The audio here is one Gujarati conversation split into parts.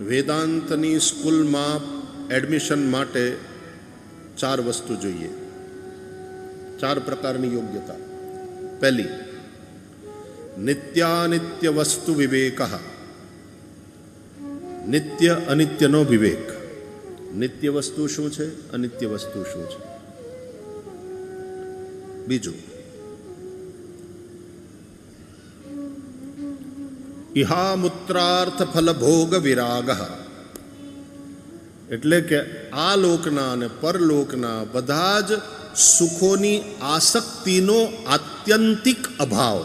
વેદાંતની સ્કૂલમાં એડમિશન માટે 4 વસ્તુ જોઈએ, 4 પ્રકારની યોગ્યતા. પહેલી, નિત્યાનિત્ય વસ્તુ વિવેક. નિત્ય અનિત્યનો વિવેક. નિત્ય વસ્તુ શું છે, અનિત્ય વસ્તુ શું છે. બીજું, ઇહામૂત્રાર્થ ફલ ભોગ વિરાગ. એટલે કે આ લોકના અને પરલોકના બધા જ સુખોની આસક્તિનો આત્યંતિક અભાવ.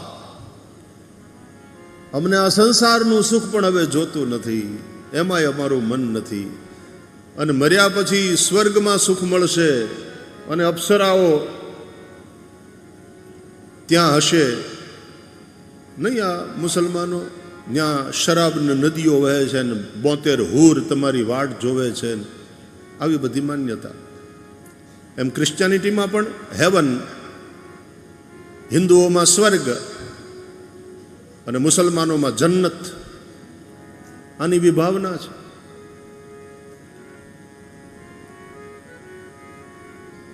અમને આ સંસારનું સુખ પણ હવે જોતું નથી, એમાંય અમારું મન નથી. અને મર્યા પછી સ્વર્ગમાં સુખ મળશે અને અપ્સરાઓ ત્યાં હશે નહીં. આ મુસલમાનો ત્યાં શરાબની નદીઓ વહે છે ને 72 હૂર તમારી વાટ જોવે છે, આવી બધી માન્યતા. એમ ક્રિશ્ચિયાનિટીમાં પણ હેવન, હિન્દુઓમાં સ્વર્ગ અને મુસલમાનોમાં જન્નત, આની વિભાવના છે.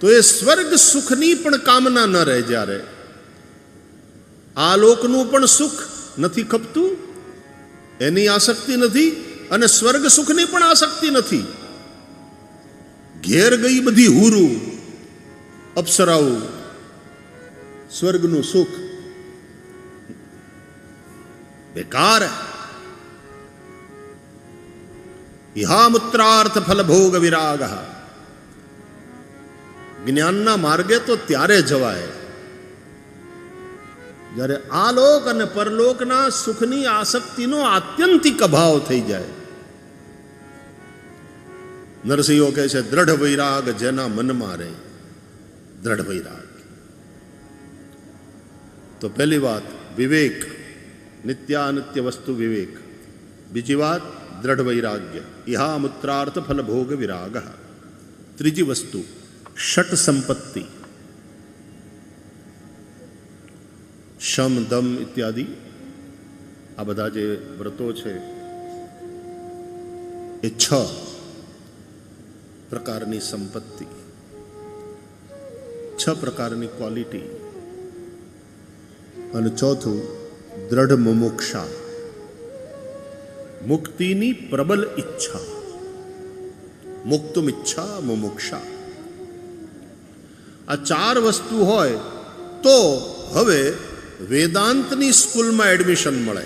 તો એ સ્વર્ગ સુખની પણ કામના ન રહે. જ્યારે આ લોકનું પણ સુખ નથી ખપતું, એની આસક્તિ નથી, અને સ્વર્ગ સુખની પણ આસક્તિ નથી. ઘેર ગઈ બધી હુરું, અપ્સરાઓ, સ્વર્ગનું સુખ બેકાર. ઇહામૂત્રાર્થ ફલ ભોગ વિરાગ. જ્ઞાનના માર્ગે તો ત્યારે જવાય જ્યારે આ લોક અને પરલોકના સુખની આસક્તિનો આત્યંતિક અભાવ થઈ જાય. નરસિંહો કહે છે, દ્રઢ વૈરાગ જેના મનમાં રહે. દ્રઢ વૈરાગ. તો પહેલી વાત વિવેક, નિત્યાનિત્ય વસ્તુ વિવેક. બીજી વાત દ્રઢ વૈરાગ્ય, ઇહામૂત્રાર્થ ફલ ભોગ વિરાગ. ત્રીજી વસ્તુ ષટ સંપત્તિ, શમ દમ ઇત્યાદિ. આ બધા જે વ્રતો છે એ 6 પ્રકારની સંપત્તિ, 6 પ્રકારની ક્વોલિટી. અને ચોથું દ્રઢ મુમુક્ષા, મુક્તિની પ્રબલ ઈચ્છા. મુક્તુમ ઈચ્છા મુમુક્ષા. આ 4 વસ્તુ હોય તો હવે વેદાંતની સ્કૂલમાં એડમિશન મળે.